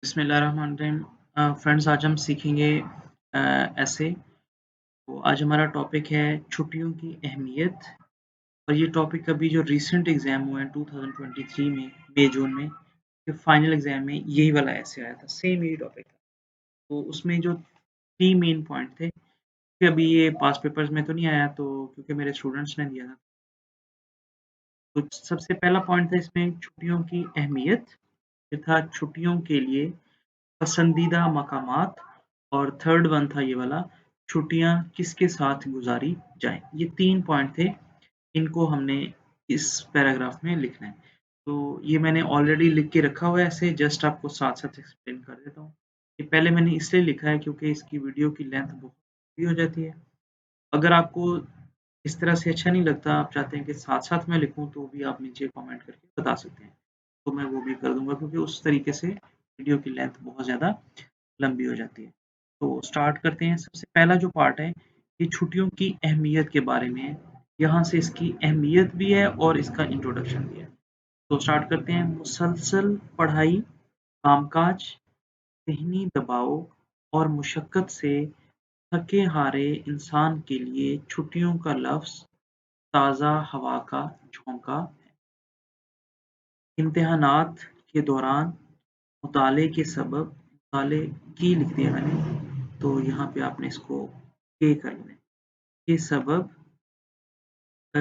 बिस्मिल्लाहिर्रहमानिर्रहीम। फ्रेंड्स, आज हम सीखेंगे ऐसे। तो आज हमारा टॉपिक है छुट्टियों की अहमियत। और ये टॉपिक अभी जो रीसेंट एग्ज़ाम हुए हैं 2023 में मई जून में, जो फाइनल एग्ज़ाम में यही वाला ऐसे आया था, सेम यही टॉपिक था। तो उसमें जो 3 मेन पॉइंट थे कि अभी ये पास्ट पेपर्स में तो नहीं आया, तो क्योंकि मेरे स्टूडेंट्स ने दिया था। तो सबसे पहला पॉइंट था इसमें छुट्टियों की अहमियत, ये था छुट्टियों के लिए पसंदीदा मकामात। और थर्ड वन था ये वाला, छुट्टियाँ किसके साथ गुज़ारी जाएँ। ये 3 पॉइंट थे, इनको हमने इस पैराग्राफ में लिखना है। तो ये मैंने ऑलरेडी लिख के रखा हुआ है ऐसे, जस्ट आपको साथ-साथ एक्सप्लेन कर देता हूँ। ये पहले मैंने इसलिए लिखा है क्योंकि इसकी वीडियो की लेंथ बहुत लंबी हो जाती है। अगर आपको इस तरह से अच्छा नहीं लगता, आप चाहते हैं कि साथ-साथ मैं लिखूँ, तो भी आप नीचे कमेंट करके बता सकते हैं। तो मैं वो भी कर दूँगा, क्योंकि उस तरीके से वीडियो की लेंथ बहुत ज़्यादा लंबी हो जाती है। तो स्टार्ट करते हैं। सबसे पहला जो पार्ट है, ये छुट्टियों की अहमियत के बारे में है। यहाँ से इसकी अहमियत भी है और इसका इंट्रोडक्शन भी है। तो स्टार्ट करते हैं। मुसलसल पढ़ाई, कामकाज, ज़हनी दबाव और मुशक्क़त से थके-हारे इंसान के लिए छुट्टियों का लफ्ज़ ताज़ा हवा का झोंका है। इम्तिहानात के दौरान मुताले के सबब, मुताले की लिख दिया मैंने, तो यहाँ पे आपने इसको के कर लेना है। ये सबब, अ,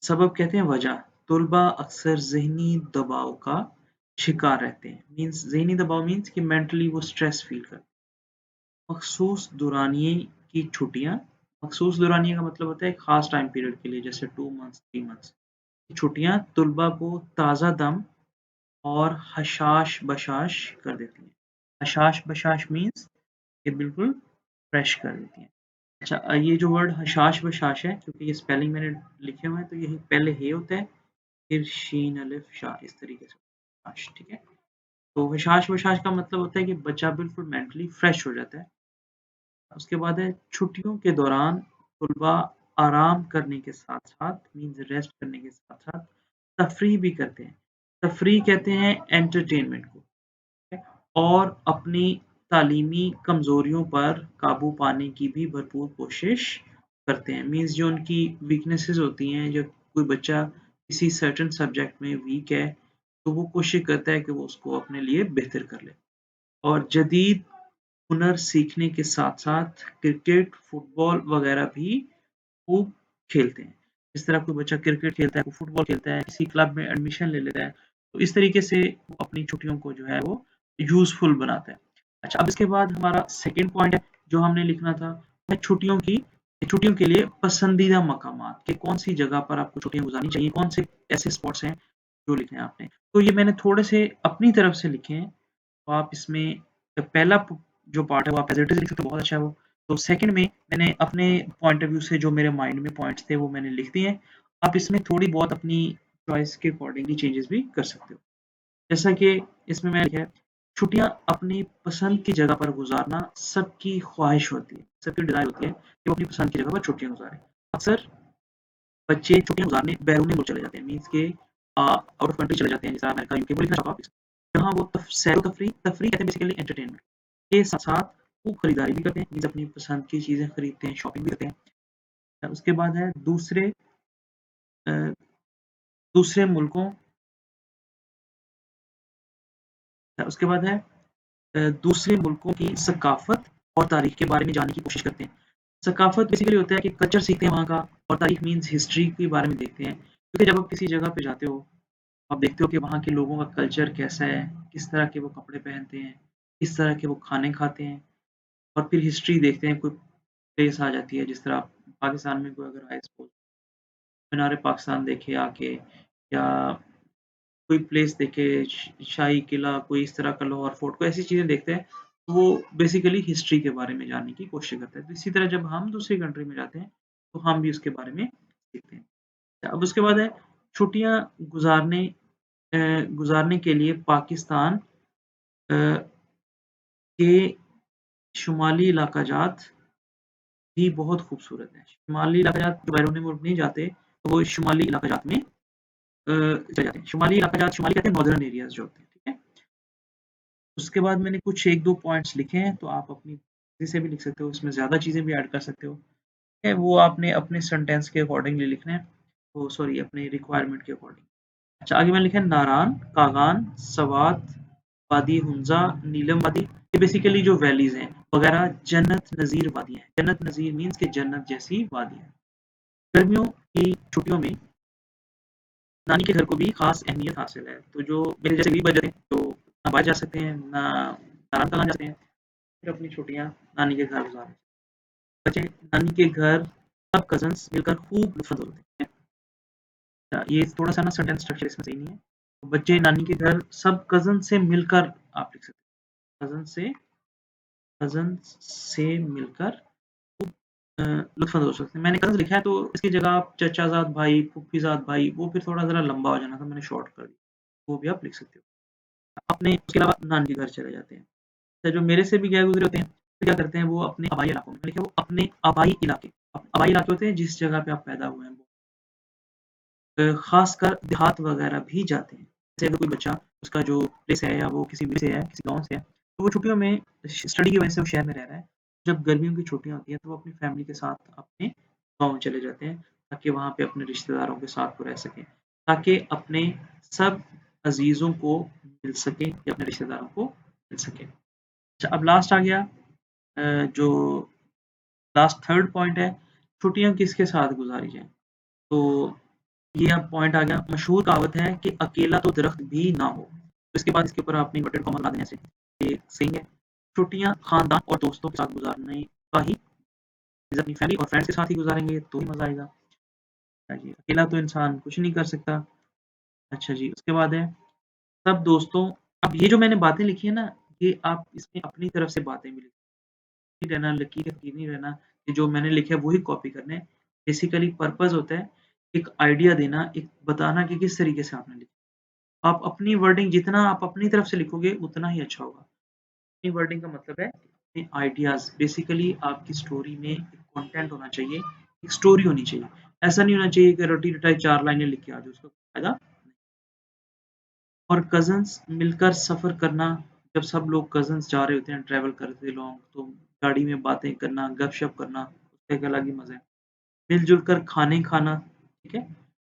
सबब कहते हैं वजह। तुलबा अक्सर ज़हनी दबाव का शिकार रहते हैं। मीन्स ज़हनी दबाव मीन्स कि मेंटली वो स्ट्रेस फ़ील करते हैं। मखसूस दौरानिए की छुट्टियाँ, मखसूस दौरानिए का मतलब होता है एक ख़ास टाइम पीरियड के लिए, जैसे 2 मंथ्स, 3 मंथ्स। छुट्टियाँ तुलबा को ताज़ा दम और हशाश-बशाश कर देती हैं। हशाश-बशाश मीन्स ये बिल्कुल फ्रेश कर देती हैं। अच्छा, ये जो वर्ड हशाश-बशाश है, क्योंकि ये स्पेलिंग मैंने लिखे हुए हैं, तो यही पहले हे होता है, फिर शीन, अलिफ, शा, इस तरीके से हशाश, ठीक है? तो हशाश-बशाश का मतलब होता है कि बच्चा बिल्कुल मेंटली फ्रेश हो जाता है। उसके बाद है छुट्टियों के दौरान तुलबा आराम करने के साथ-साथ, मीन्स रेस्ट करने के साथ-साथ तफ़रीह भी करते हैं। तफ़रीह कहते हैं एंटरटेनमेंट को, ठीक है? और अपनी तालीमी कमज़ोरियों पर काबू पाने की भी भरपूर कोशिश करते हैं। मीन्स जो उनकी वीकनेसेस होती हैं, जब कोई बच्चा किसी सर्टेन सब्जेक्ट में वीक है, तो वो कोशिश करता है कि वो उसको अपने लिए बेहतर कर ले। और जदीद हुनर सीखने के साथ-साथ क्रिकेट, फुटबॉल वगैरह भी खूब खेलते हैं। जिस तरह कोई बच्चा क्रिकेट खेलता है, कोई फुटबॉल खेलता है, किसी क्लब में एडमिशन ले लेता है, तो इस तरीके से वो अपनी छुट्टियों को जो है वो यूज़फुल बनाता है। अच्छा, अब इसके बाद हमारा सेकंड पॉइंट है, जो हमने लिखना था, है छुट्टियों के लिए पसंदीदा मकामात, कि कौन-सी जगह पर आपको छुट्टियाँ गुज़ारनी चाहिए, कौन से ऐसे स्पॉट्स हैं जो लिखने हैं आपने। तो ये मैंने थोड़े से अपनी तरफ से लिखे हैं, तो आप इसमें पहला जो पार्ट है वो आप एज़ इट इज़ लिख सकते हो, बहुत अच्छा है वो। तो सेकंड में मैंने अपने पॉइंट ऑफ व्यू से जो मेरे माइंड में पॉइंट्स थे वो मैंने लिख दिए हैं। आप इसमें थोड़ी बहुत अपनी चॉइस के अकॉर्डिंगली चेंजेस भी कर सकते हो। जैसा कि इसमें मैंने लिखा है, छुट्टियाँ अपनी पसंद की जगह पर गुज़ारना सबकी ख़्वाहिश होती है, सबकी डिज़ायर होती है कि वो अपनी पसंद की जगह पर छुट्टियाँ गुज़ारें। अक्सर बच्चे छुट्टियाँ गुज़ारने बैरूनी मुल्क चले जाते हैं, मीन्स के आउट ऑफ कंट्री चले जाते हैं, जैसे अमेरिका, यूके, वो लिखना चाहूँगा वापस। जहाँ वो सैरो-तफ़रीह, तफ़रीह कहते हैं बेसिकली एंटरटेनमेंट के साथ-साथ खूब खरीदारी भी करते हैं, मीन्स अपनी पसंद की चीज़ें खरीदते हैं, शॉपिंग भी करते हैं। उसके बाद है अ, दूसरे मुल्कों उसके बाद है दूसरे मुल्कों की सकाफ़त और तारीख़ के बारे में जानने की कोशिश करते हैं। सकाफ़त बेसिकली होता है कि कल्चर सीखते हैं वहाँ का, और तारीख़ मीन्स हिस्ट्री के बारे में देखते हैं। क्योंकि जब आप किसी जगह पे जाते हो, आप देखते हो कि वहाँ के लोगों का कल्चर कैसा है, किस तरह के वो कपड़े पहनते हैं, किस तरह के वो खाने खाते हैं, और फिर हिस्ट्री देखते हैं। कोई प्लेस आ जाती है, जिस तरह आप पाकिस्तान में कोई अगर आए, सपोज़ मीनार-ए-पाकिस्तान देखे आके, या कोई प्लेस देखे, शाही किला, कोई इस तरह का लाहौर फोर्ट, कोई ऐसी चीज़ें देखते हैं, तो वो बेसिकली हिस्ट्री के बारे में जानने की कोशिश करते हैं। तो इसी तरह जब हम दूसरी कंट्री में जाते हैं, तो हम भी उसके बारे में सीखते हैं। अब उसके बाद है छुट्टियाँ गुज़ारने गुज़ारने के लिए पाकिस्तान अ, के शुमाली इलाक़ाजात भी बहुत खूबसूरत हैं। शुमाली इलाक़ाजात जो बैरूनी मुल्क नहीं जाते, तो वो शुमाली इलाक़ाजात में चले जाते हैं। शुमाली इलाक़ाजात, शुमाली कहते हैं नॉर्दर्न एरियाज़ जो होते हैं, ठीक है? उसके बाद मैंने कुछ 1-2 पॉइंट्स लिखे हैं, तो आप अपनी मर्ज़ी से भी लिख सकते हो, इसमें ज़्यादा चीज़ें भी ऐड कर सकते हो। ठीक है, वो आपने अपने सेंटेंस के अकॉर्डिंगली लिखना है। ओह सॉरी, अपने रिक्वायरमेंट के अकॉर्डिंग। अच्छा, आगे मैंने लिखा है नारान, कागान, सवात, वादी हुंजा, नीलम वादी। ये बेसिकली जो वैलीज़ हैं वगैरह जन्नत नज़ीर वादियाँ हैं। जन्नत नज़ीर मीन्स कि जन्नत जैसी वादियाँ। गर्मियों की छुट्टियों में नानी के घर को भी खास अहमियत हासिल है। तो जो मेरे जैसे गरीब बच्चे हैं, तो ना बाहर जा सकते हैं, ना नारायण कहाँ जा सकते हैं, फिर अपनी छुट्टियाँ नानी के घर गुजारते हैं। बच्चे नानी के घर सब कज़न्स मिलकर खूब लुत्फ़ उठाते हैं। ये थोड़ा-सा ना सेंटेंस स्ट्रक्चर इसमें सही नहीं है। तो बच्चे नानी के घर सब कज़न से मिलकर आप लिख सकते हैं। कज़न से मिलकर लुत्फ़ अंदोज़ हो सकते हैं। मैंने कज़न्स लिखा है तो इसकी जगह आप चचाज़ाद भाई, फूफीज़ाद भाई वो फिर थोड़ा ज़रा लंबा हो जाना था, मैंने शॉर्ट कर दिया। वो भी आप लिख सकते हो। अपने उसके अलावा नानी के घर चले जाते हैं। तो जो मेरे से भी गए गुज़रे होते हैं, तो क्या करते हैं वो अपने आबाई इलाकों में लिखे वो अपने आबाई इलाके। आबाई इलाके होते हैं जिस जगह पे आप पैदा हुए हैं। ख़ासकर देहात वगैरह भी जाते हैं। जैसे अगर कोई बच्चा उसका जो प्लेस है या वो किसी विलेज से है, किसी गाँव से है, तो वो छुट्टियों में स्टडी की वजह से वो शहर में रह रहा है। जब गर्मियों की छुट्टियाँ होती हैं तो वो अपनी फैमिली के साथ अपने गाँव चले जाते हैं, ताकि वहाँ पे अपने रिश्तेदारों के साथ वो रह सकें, ताकि अपने सब अज़ीज़ों को मिल सकें या अपने रिश्तेदारों को मिल सकें। अच्छा, अब लास्ट आ गया जो लास्ट थर्ड पॉइंट है, छुट्टियाँ किसके साथ गुज़ारी जाएँ? तो ये अब पॉइंट आ गया। मशहूर कहावत है कि अकेला तो दरख्त भी ना हो। तो इसके बाद इसके ऊपर आपने इन्वर्टेड कॉमा लगा देना ऐसे। ये सही है। छुट्टियाँ खानदान और दोस्तों के साथ गुज़ारने का ही जैसे अपनी फैमिली और फ्रेंड्स के साथ ही गुज़ारेंगे तो ही मज़ा आएगा। हाँ जी, अकेला तो इंसान कुछ नहीं कर सकता। अच्छा जी, उसके बाद है सब दोस्तों। अब ये जो मैंने बातें लिखी है ना, ये आप इसमें अपनी तरफ से बातें भी लिखी रहना, लकीर के फकीर नहीं रहना, कि जो मैंने लिखा है वही कॉपी करना है। बेसिकली पर्पज़ होता है एक आइडिया देना, एक बताना कि किस तरीके से आपने लिखा। आप अपनी वर्डिंग जितना आप अपनी तरफ से लिखोगे उतना ही अच्छा होगा। अपनी वर्डिंग का मतलब है अपने आइडियाज़। बेसिकली आपकी स्टोरी में एक कंटेंट होना चाहिए, एक स्टोरी होनी चाहिए। ऐसा नहीं होना चाहिए कि रट्टी-रटाई 4 लाइनें लिख के आ जाओ, उसका कोई फ़ायदा। और कज़िन्स मिलकर सफ़र करना, जब सब लोग कज़िन्स जा रहे होते हैं ट्रैवल करते लोग, तो गाड़ी में बातें करना, गप-शप करना, उसका एक अलग ही मज़ा है। मिल-जुल कर खाने खाना, ठीक है?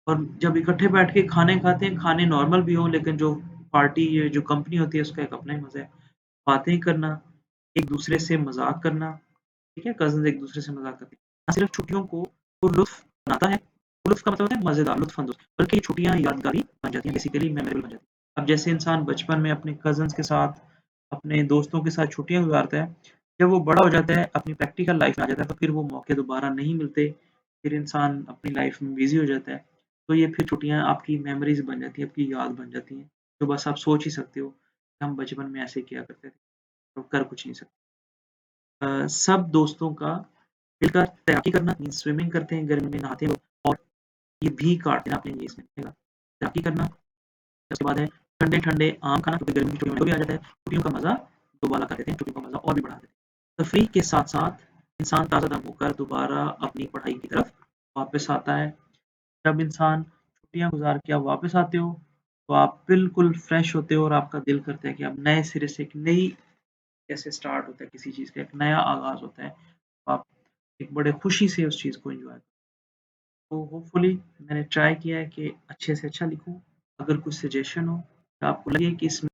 और जब इकट्ठे बैठ के खाने खाते हैं, खाने नॉर्मल भी हों लेकिन जो पार्टी ये जो कंपनी होती है उसका एक अपना ही मज़ा है। बातें करना, एक-दूसरे से मज़ाक करना, ठीक है? कज़िन्स एक-दूसरे से मज़ाक करते हैं। ना सिर्फ़ छुट्टियों को वो लुत्फ़ बनाता है, वो लुत्फ़ का मतलब होता है मज़ेदार, लुत्फ़-अंदोज़, बल्कि छुट्टियाँ यादगारी बन जाती हैं, बेसिकली मेमोरेबल बन जाती हैं। अब जैसे इंसान बचपन में अपने कज़िन्स के साथ, अपने दोस्तों के साथ छुट्टियाँ गुज़ारता है, जब वो बड़ा हो जाता है, अपनी प्रैक्टिकल लाइफ़ में आ जाता है, तो फिर वो मौके दोबारा नहीं मिलते, फिर इंसान अपनी लाइफ़ में बिज़ी हो जाता है। तो ये फिर छुट्टियाँ आपकी मेमोरीज़ बन जाती हैं, आपकी याद बन जाती हैं, तो बस आप सोच ही सकते हो, कि हम बचपन में ऐसे किया करते थे, तो कर कुछ नहीं सकते। सब दोस्तों का मिलकर तैराकी करना मीन्स स्विमिंग करते हैं, गर्मी में नहाते हैं लोग और ये भी काट देना अपने ये इसमें रहेगा। तैराकी करना, उसके बाद है ठंडे-ठंडे आम खाना क्योंकि गर्मी की छुट्टियों में तो भी आ जाता है। छुट्टियों का मज़ा दोबारा कर देते हैं, छुट्टियों का मज़ा और भी बढ़ा देते हैं। तफ़रीह के साथ-साथ इंसान ताज़ा-दम होकर दोबारा अपनी पढ़ाई की तरफ वापस आता है। जब इंसान छुट्टियाँ गुज़ार के आप वापस आते हो, तो आप बिल्कुल फ्रेश होते हो और आपका दिल करता है कि आप नए सिरे से एक नई कैसे स्टार्ट होता है किसी चीज़ का, एक नया आगाज़ होता है। आप एक बड़े खुशी से उस चीज़ को एन्जॉय। तो होपफुली मैंने ट्राई किया है कि अच्छे से अच्छा लिखूँ। अगर कुछ सजेशन हो, तो आपको लगे कि इसमें